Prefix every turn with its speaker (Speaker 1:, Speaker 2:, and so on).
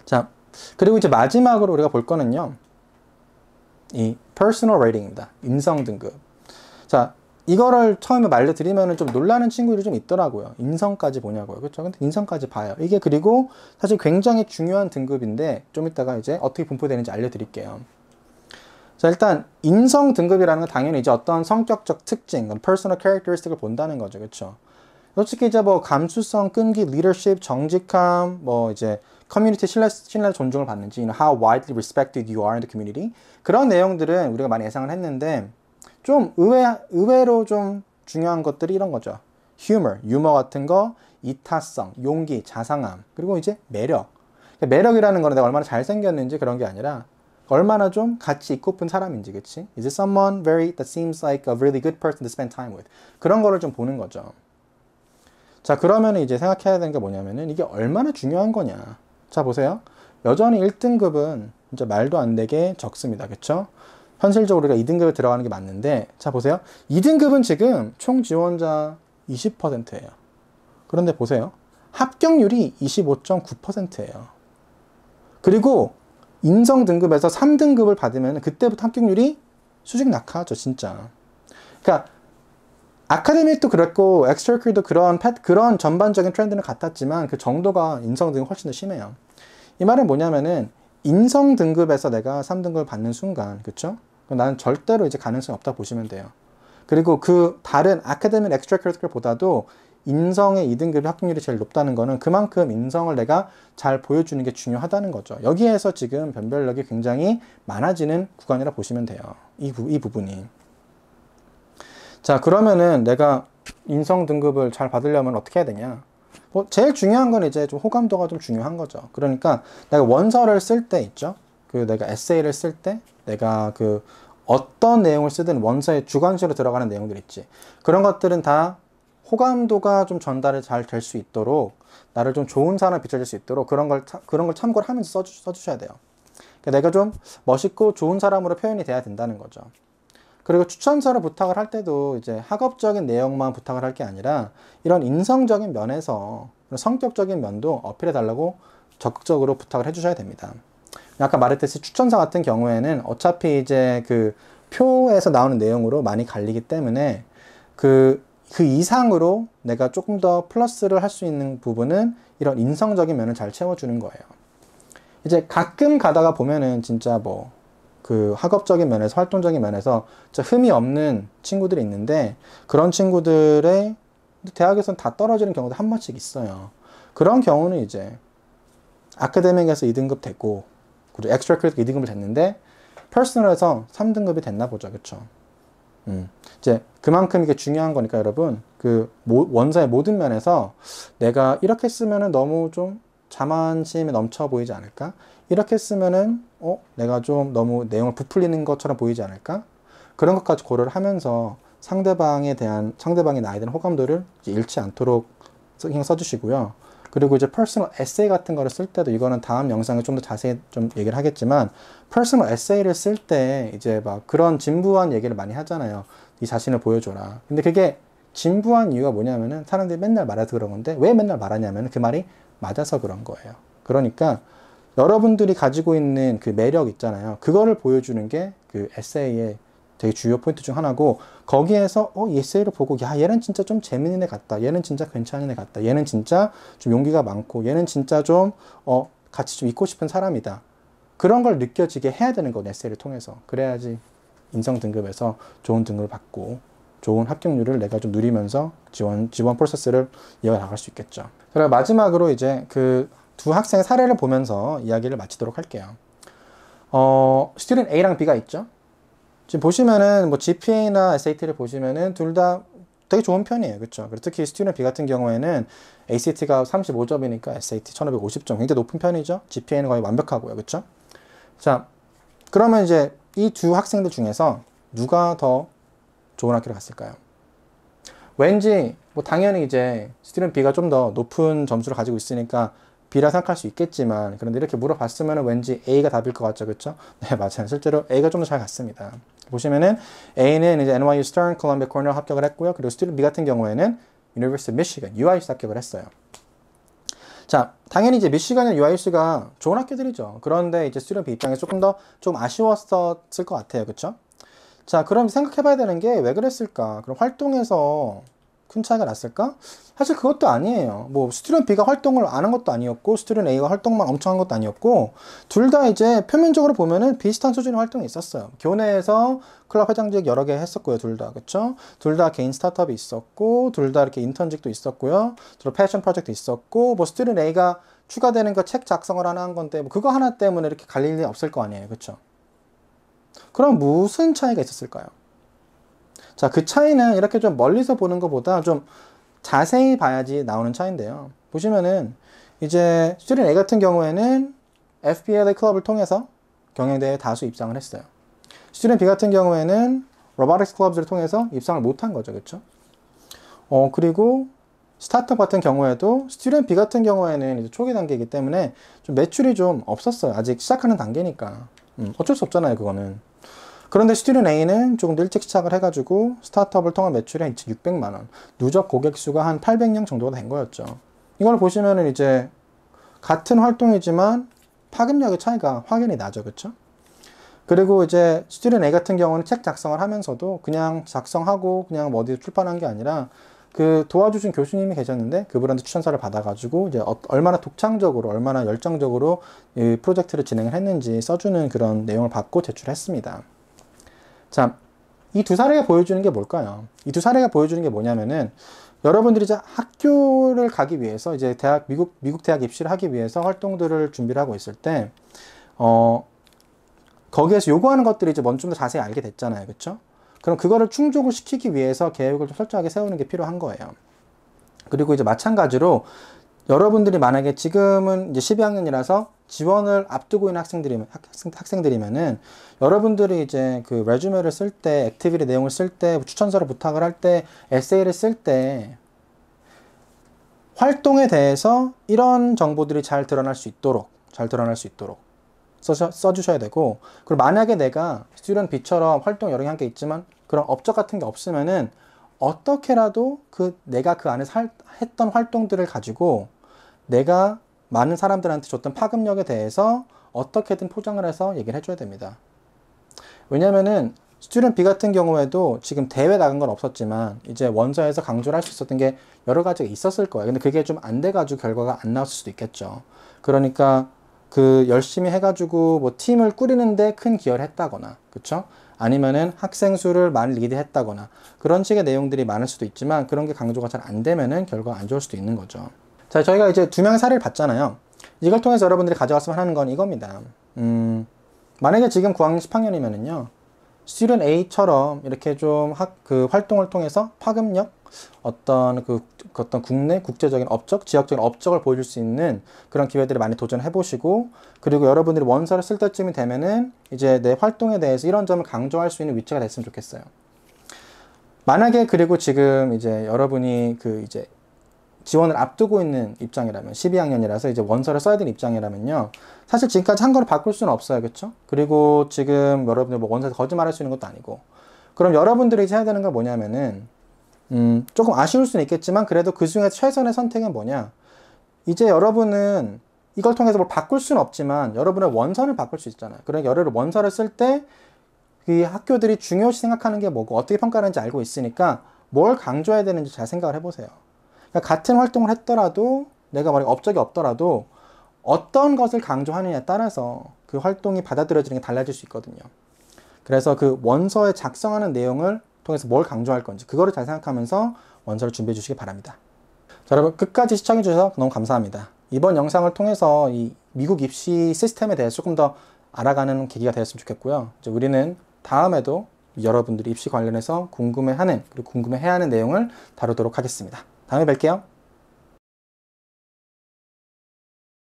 Speaker 1: 자, 그리고 이제 마지막으로 우리가 볼 거는요. 이 personal rating입니다. 인성 등급. 자, 이거를 처음에 말려드리면 좀 놀라는 친구들이 좀 있더라고요. 인성까지 보냐고요. 그렇죠? 근데 인성까지 봐요. 이게 그리고 사실 굉장히 중요한 등급인데 좀 이따가 이제 어떻게 분포되는지 알려드릴게요. 자, 일단 인성 등급이라는 건 당연히 이제 어떤 성격적 특징, personal characteristic을 본다는 거죠. 그렇죠? 솔직히 이제 뭐 감수성, 끈기, leadership, 정직함, 뭐 이제 커뮤니티 신뢰 존중을 받는지, how widely respected you are in the community, 그런 내용들은 우리가 많이 예상을 했는데 좀 의외로 좀 중요한 것들이 이런 거죠. 유머 같은 거, 이타성, 용기, 자상함, 그리고 이제 매력. 매력이라는 거는 내가 얼마나 잘생겼는지 그런 게 아니라 얼마나 좀 같이 있고픈 사람인지, 그치? Is it someone that seems like a really good person to spend time with? 그런 거를 좀 보는 거죠. 자, 그러면 이제 생각해야 되는 게 뭐냐면은 이게 얼마나 중요한 거냐. 자, 보세요. 여전히 1등급은 진짜 말도 안 되게 적습니다. 그쵸? 현실적으로 우리가 2등급에 들어가는 게 맞는데, 자, 보세요. 2등급은 지금 총 지원자 20%예요. 그런데 보세요. 합격률이 25.9%예요. 그리고 인성 등급에서 3등급을 받으면 그때부터 합격률이 수직 낙하하죠, 진짜. 그러니까 아카데믹도 그랬고 엑스트라커리도 그런 전반적인 트렌드는 같았지만 그 정도가 인성 등급 훨씬 더 심해요. 이 말은 뭐냐면은 인성 등급에서 내가 3등급을 받는 순간, 그쵸? 나는 절대로 이제 가능성이 없다 보시면 돼요. 그리고 그 다른 아카데믹 엑스트라커리보다도 인성의 2등급의 합격률이 제일 높다는 거는 그만큼 인성을 내가 잘 보여주는 게 중요하다는 거죠. 여기에서 지금 변별력이 굉장히 많아지는 구간이라 보시면 돼요. 이 부분이. 자, 그러면은 내가 인성 등급을 잘 받으려면 어떻게 해야 되냐? 뭐 제일 중요한 건 이제 좀 호감도가 좀 중요한 거죠. 그러니까 내가 원서를 쓸 때 있죠. 그 내가 에세이를 쓸 때 내가 그 어떤 내용을 쓰든 원서에 주관식으로 들어가는 내용들 있지. 그런 것들은 다 호감도가 좀 전달이 잘 될 수 있도록 나를 좀 좋은 사람을 비춰줄 수 있도록 그런 걸 참고를 하면서 써주셔야 돼요. 그러니까 내가 좀 멋있고 좋은 사람으로 표현이 돼야 된다는 거죠. 그리고 추천서를 부탁을 할 때도 이제 학업적인 내용만 부탁을 할 게 아니라 이런 인성적인 면에서 성격적인 면도 어필해 달라고 적극적으로 부탁을 해주셔야 됩니다. 아까 말했듯이 추천서 같은 경우에는 어차피 이제 그 표에서 나오는 내용으로 많이 갈리기 때문에 그 이상으로 내가 조금 더 플러스를 할 수 있는 부분은 이런 인성적인 면을 잘 채워주는 거예요. 이제 가끔 가다가 보면은 진짜 뭐 그 학업적인 면에서 활동적인 면에서 흠이 없는 친구들이 있는데 그런 친구들의 대학에서는 다 떨어지는 경우도 한 번씩 있어요. 그런 경우는 이제 아카데믹에서 2등급 됐고 그리고 엑스트라커리쿠러 2등급을 됐는데 퍼스널에서 3등급이 됐나 보죠. 그쵸? 이제 그만큼 이게 중요한 거니까 여러분 그 원서의 모든 면에서 내가 이렇게 쓰면은 너무 좀 자만심이 넘쳐 보이지 않을까? 이렇게 쓰면은 내가 좀 너무 내용을 부풀리는 것처럼 보이지 않을까? 그런 것까지 고려를 하면서 상대방에 대한 상대방이 나에 대한 호감도를 잃지 않도록 신경 써주시고요. 그리고 이제 퍼스널 에세이 같은 거를 쓸 때도 이거는 다음 영상에 좀 더 자세히 좀 얘기를 하겠지만 퍼스널 에세이를 쓸 때 이제 막 그런 진부한 얘기를 많이 하잖아요. 네 자신을 보여줘라. 근데 그게 진부한 이유가 뭐냐면은 사람들이 맨날 말해서 그런 건데 왜 맨날 말하냐면 그 말이 맞아서 그런 거예요. 그러니까 여러분들이 가지고 있는 그 매력 있잖아요. 그거를 보여주는 게 그 에세이의 되게 주요 포인트 중 하나고 거기에서 이 에세이를 보고 야 얘는 진짜 좀 재밌는 애 같다. 얘는 진짜 괜찮은 애 같다. 얘는 진짜 좀 용기가 많고 얘는 진짜 좀 같이 좀 있고 싶은 사람이다. 그런 걸 느껴지게 해야 되는 거예요. 에세이를 통해서. 그래야지 인성 등급에서 좋은 등급을 받고 좋은 합격률을 내가 좀 누리면서 지원 프로세스를 이어나갈 수 있겠죠. 그리고 마지막으로 이제 그 두 학생의 사례를 보면서 이야기를 마치도록 할게요. 스튜던트 A랑 B가 있죠. 지금 보시면은 뭐 GPA나 SAT를 보시면은 둘 다 되게 좋은 편이에요. 그렇죠? 특히 스튜던트 B 같은 경우에는 ACT가 35점이니까 SAT 1550점 굉장히 높은 편이죠. GPA는 거의 완벽하고요. 그렇죠? 자, 그러면 이제 이 두 학생들 중에서 누가 더 좋은 학교를 갔을까요? 왠지 뭐 당연히 이제 스튜던트 B가 좀 더 높은 점수를 가지고 있으니까 B라 생각할 수 있겠지만 그런데 이렇게 물어봤으면 왠지 A가 답일 것 같죠. 그렇죠? 네, 맞아요. 실제로 A가 좀 더 잘 갔습니다. 보시면은 A는 이제 NYU Stern, Columbia Cornell 합격을 했고요. 그리고 스튜던트 B 같은 경우에는 University of Michigan, UIC 합격을 했어요. 자, 당연히 이제 미시간이나 UIC가 좋은 학교들이죠. 그런데 이제 스튜던트 입장에서 조금 더 좀 아쉬웠을 것 같아요. 그쵸? 자, 그럼 생각해 봐야 되는 게 왜 그랬을까? 그럼 활동에서 큰 차이가 났을까? 사실 그것도 아니에요. 뭐 스튜던트 B가 활동을 안 한 것도 아니었고 스튜던트 A가 활동만 엄청 한 것도 아니었고 둘 다 이제 표면적으로 보면은 비슷한 수준의 활동이 있었어요. 교내에서 클럽 회장직 여러 개 했었고요. 둘 다. 그쵸? 둘 다 개인 스타트업이 있었고 둘 다 이렇게 인턴직도 있었고요. 둘 다 패션 프로젝트 있었고 뭐 스튜던트 A가 추가되는 거 책 작성을 하나 한 건데 뭐 그거 하나 때문에 이렇게 갈릴 일이 없을 거 아니에요. 그쵸? 그럼 무슨 차이가 있었을까요? 자, 그 차이는 이렇게 좀 멀리서 보는 것보다 좀 자세히 봐야지 나오는 차이인데요. 보시면은 이제 스튜던트 A 같은 경우에는 FBLA 클럽을 통해서 경영대회에 다수 입상을 했어요. 스튜던트 B 같은 경우에는 로보틱스 클럽을 통해서 입상을 못한 거죠. 그렇죠? 그리고 스타트업 같은 경우에도 스튜던트 B 같은 경우에는 이제 초기 단계이기 때문에 좀 매출이 좀 없었어요. 아직 시작하는 단계니까. 어쩔 수 없잖아요, 그거는. 그런데 스튜던트 A는 조금 더 일찍 시작을 해가지고 스타트업을 통한 매출이 한 2,600만 원, 누적 고객 수가 한 800명 정도가 된 거였죠. 이걸 보시면은 이제 같은 활동이지만 파급력의 차이가 확연히 나죠, 그렇죠? 그리고 이제 스튜던트 A 같은 경우는 책 작성을 하면서도 그냥 작성하고 그냥 뭐 어디 출판한 게 아니라 그 도와주신 교수님이 계셨는데 그분한테 추천서를 받아가지고 이제 얼마나 독창적으로 얼마나 열정적으로 이 프로젝트를 진행을 했는지 써주는 그런 내용을 받고 제출했습니다. 자, 이 두 사례가 보여주는 게 뭘까요? 이 두 사례가 보여주는 게 뭐냐면은 여러분들이 이제 학교를 가기 위해서 이제 미국 대학 입시를 하기 위해서 활동들을 준비를 하고 있을 때 거기에서 요구하는 것들이 이제 먼저 좀 더 자세히 알게 됐잖아요. 그렇죠? 그럼 그거를 충족을 시키기 위해서 계획을 좀 철저하게 세우는 게 필요한 거예요. 그리고 이제 마찬가지로 여러분들이 만약에 지금은 이제 12학년이라서 지원을 앞두고 있는 학생들이면은 여러분들이 이제 그 레주메를 쓸 때, 액티비티 내용을 쓸 때, 추천서를 부탁을 할 때, 에세이를 쓸 때 활동에 대해서 이런 정보들이 잘 드러날 수 있도록 써주셔야 되고, 그리고 만약에 내가 스튜던트 B처럼 활동 여러 개 한 게 있지만 그런 업적 같은 게 없으면은 어떻게라도 내가 그 안에서 했던 활동들을 가지고 내가 많은 사람들한테 줬던 파급력에 대해서 어떻게든 포장을 해서 얘기를 해줘야 됩니다. 왜냐면은 스튜던트 B 같은 경우에도 지금 대회 나간 건 없었지만 이제 원서에서 강조를 할 수 있었던 게 여러 가지가 있었을 거예요. 근데 그게 좀 안 돼가지고 결과가 안 나왔을 수도 있겠죠. 그러니까 열심히 해가지고 뭐 팀을 꾸리는데 큰 기여를 했다거나, 그쵸? 아니면은 학생 수를 많이 리드했다거나 그런 식의 내용들이 많을 수도 있지만 그런 게 강조가 잘 안 되면은 결과가 안 좋을 수도 있는 거죠. 자, 저희가 이제 두 명의 사례를 봤잖아요. 이걸 통해서 여러분들이 가져갔으면 하는 건 이겁니다. 만약에 지금 9학년 10학년이면은요, 스튜던트 A처럼 이렇게 좀 활동을 통해서 파급력, 어떤 국내, 국제적인 업적, 지역적인 업적을 보여줄 수 있는 그런 기회들을 많이 도전해 보시고, 그리고 여러분들이 원서를 쓸 때쯤이 되면은 이제 내 활동에 대해서 이런 점을 강조할 수 있는 위치가 됐으면 좋겠어요. 만약에 그리고 지금 이제 여러분이 이제 지원을 앞두고 있는 입장이라면 12학년이라서 이제 원서를 써야 되는 입장이라면요, 사실 지금까지 한 거를 바꿀 수는 없어요. 그쵸? 그리고 지금 여러분들 뭐 원서에서 거짓말 할 수 있는 것도 아니고, 그럼 여러분들이 이제 해야 되는 건 뭐냐면은 조금 아쉬울 수는 있겠지만 그래도 그 중에 최선의 선택은 뭐냐, 이제 여러분은 이걸 통해서 뭘 바꿀 수는 없지만 여러분의 원서를 바꿀 수 있잖아요. 그러니까 여러분 원서를 쓸 때 이 학교들이 중요시 생각하는 게 뭐고 어떻게 평가하는지 알고 있으니까 뭘 강조해야 되는지 잘 생각을 해보세요. 그러니까 같은 활동을 했더라도, 내가 만약에 업적이 없더라도 어떤 것을 강조하느냐에 따라서 그 활동이 받아들여지는 게 달라질 수 있거든요. 그래서 그 원서에 작성하는 내용을 통해서 뭘 강조할 건지 그거를 잘 생각하면서 원서를 준비해 주시기 바랍니다. 자, 여러분 끝까지 시청해 주셔서 너무 감사합니다. 이번 영상을 통해서 이 미국 입시 시스템에 대해서 조금 더 알아가는 계기가 되었으면 좋겠고요. 이제 우리는 다음에도 여러분들이 입시 관련해서 궁금해하는, 그리고 궁금해해야 하는 내용을 다루도록 하겠습니다. 다음에 뵐게요.